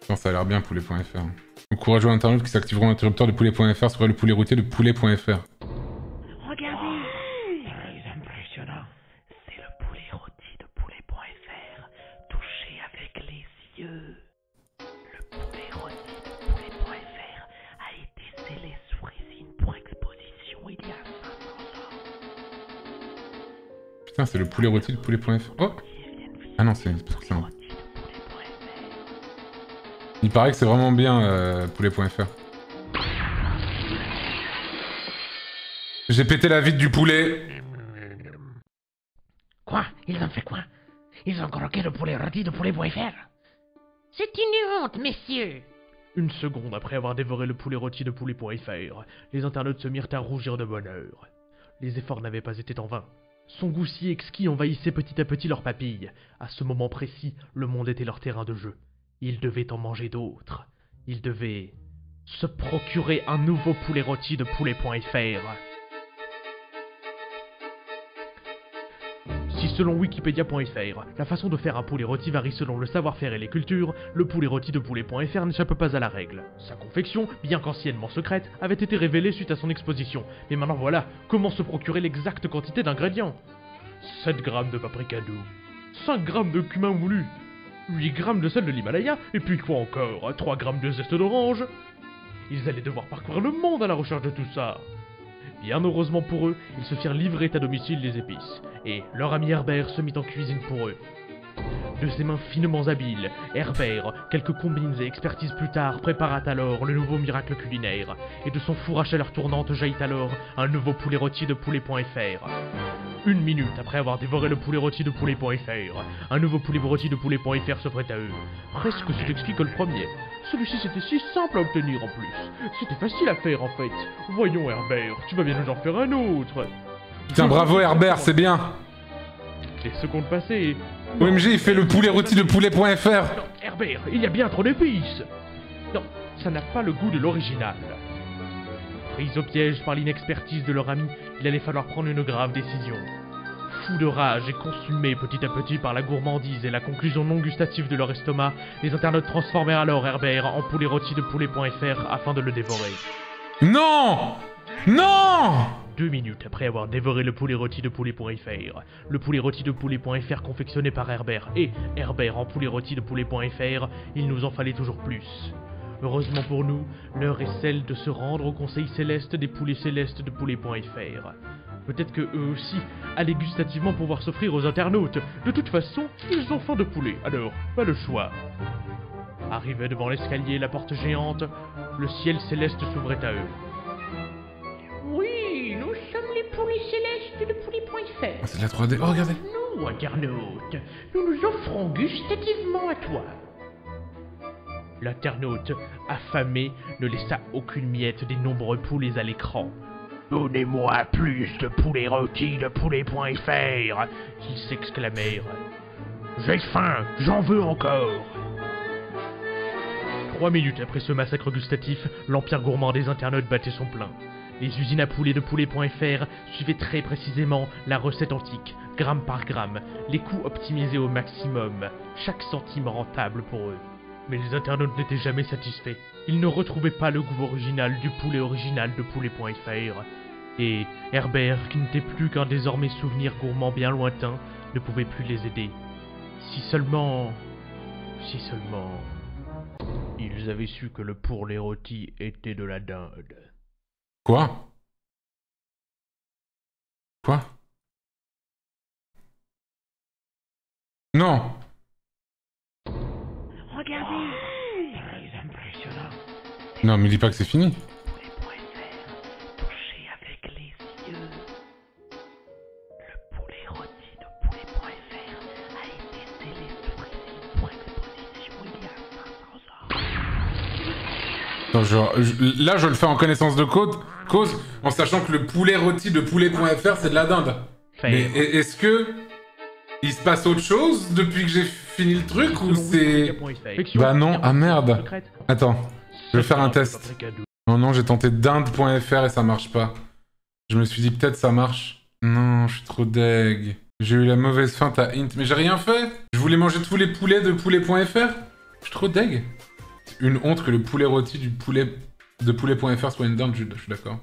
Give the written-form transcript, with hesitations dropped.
Non, ça a l'air bien, poulet.fr. Encourageons internautes qui s'activeront l'interrupteur de poulet.fr sur le poulet routier de poulet.fr. Regardez, très impressionnant. C'est le poulet rôti de poulet.fr, touché avec les yeux. Le poulet rôti de poulet.fr a été scellé sous résine pour exposition il y a 500 ans. Putain, c'est le poulet rôti de poulet.fr. Oh! Ah non, c'est parce que c'est un... Il paraît que c'est vraiment bien, poulet.fr. J'ai pété la vitre du poulet. Quoi? Ils ont fait quoi? Ils ont croqué le poulet rôti de poulet.fr? C'est une honte, messieurs! Une seconde après avoir dévoré le poulet rôti de poulet.fr, les internautes se mirent à rougir de bonheur. Les efforts n'avaient pas été en vain. Son goût si exquis envahissait petit à petit leurs papilles. À ce moment précis, le monde était leur terrain de jeu. Ils devaient en manger d'autres. Ils devaient se procurer un nouveau poulet rôti de poulet.fr. Si selon Wikipédia.fr, la façon de faire un poulet rôti varie selon le savoir-faire et les cultures, le poulet rôti de poulet.fr n'échappe pas à la règle. Sa confection, bien qu'anciennement secrète, avait été révélée suite à son exposition. Mais maintenant voilà, comment se procurer l'exacte quantité d'ingrédients? 7 grammes de paprika doux, 5 grammes de cumin moulu, 8 grammes de sel de l'Himalaya, et puis quoi encore, 3 grammes de zeste d'orange. Ils allaient devoir parcourir le monde à la recherche de tout ça. Bien heureusement pour eux, ils se firent livrer à domicile les épices, et leur ami Herbert se mit en cuisine pour eux. De ses mains finement habiles, Herbert, quelques combines et expertises plus tard, prépara alors le nouveau miracle culinaire, et de son four à chaleur tournante jaillit alors un nouveau poulet rôti de poulet.fr. 1 minute après avoir dévoré le poulet rôti de poulet.fr, un nouveau poulet rôti de poulet.fr s'offrait à eux. Presque aussi exquis que le premier. Celui-ci c'était si simple à obtenir en plus. C'était facile à faire en fait. Voyons Herbert, tu vas bien nous en faire un autre. Putain, bravo Herbert, c'est bien. Les secondes passées... OMG, il fait le poulet rôti de poulet.fr. Non, Herbert, il y a bien trop d'épices. Non, ça n'a pas le goût de l'original. Pris au piège par l'inexpertise de leur ami, il allait falloir prendre une grave décision. Fous de rage et consumés petit à petit par la gourmandise et la conclusion non gustative de leur estomac, les internautes transformèrent alors Herbert en poulet rôti de poulet.fr afin de le dévorer. Non! Non! 2 minutes après avoir dévoré le poulet rôti de poulet.fr, le poulet rôti de poulet.fr confectionné par Herbert et Herbert en poulet rôti de poulet.fr, il nous en fallait toujours plus. Heureusement pour nous, l'heure est celle de se rendre au conseil céleste des poulets célestes de poulet.fr. Peut-être que eux aussi allaient gustativement pouvoir s'offrir aux internautes. De toute façon, ils ont faim de poulet, alors pas le choix. Arrivés devant l'escalier et la porte géante, le ciel céleste s'ouvrait à eux. Oui, nous sommes les poulets célestes de poulet.fr. C'est de la 3D. Oh, regardez. Nous, internautes, nous nous offrons gustativement à toi. L'internaute, affamé, ne laissa aucune miette des nombreux poulets à l'écran. Donnez-moi plus de poulet rôti de poulet.fr, ils s'exclamèrent. J'ai faim, j'en veux encore. 3 minutes après ce massacre gustatif, l'empire gourmand des internautes battait son plein. Les usines à poulet de poulet.fr suivaient très précisément la recette antique, gramme par gramme, les coûts optimisés au maximum, chaque centime rentable pour eux. Mais les internautes n'étaient jamais satisfaits. Ils ne retrouvaient pas le goût original du poulet original de poulet.fr. Et Herbert, qui n'était plus qu'un désormais souvenir gourmand bien lointain, ne pouvait plus les aider. Si seulement... ils avaient su que le poulet rôti était de la dinde. Quoi? Quoi? Non! Regardez, très impressionnant. Non, mais dis pas que c'est fini. Poulet.fr, touché avec les yeux. Le poulet rôti de poulet.fr a été scellé sous résine pour exposition il y a 500 ans. Attends, là, je le fais en connaissance de cause, en sachant que le poulet rôti de poulet.fr, c'est de la dinde. Mais est-ce que il se passe autre chose depuis que j'ai fini le truc ou c'est... Bah non, ah merde. Attends, je vais faire un test. Non, non, j'ai tenté dinde.fr et ça marche pas. Je me suis dit peut-être ça marche. Non, je suis trop deg. J'ai eu la mauvaise feinte à Int, mais j'ai rien fait. Je voulais manger tous les poulets de poulet.fr. Je suis trop deg. une honte que le poulet rôti du poulet de poulet.fr soit une dinde, je suis d'accord.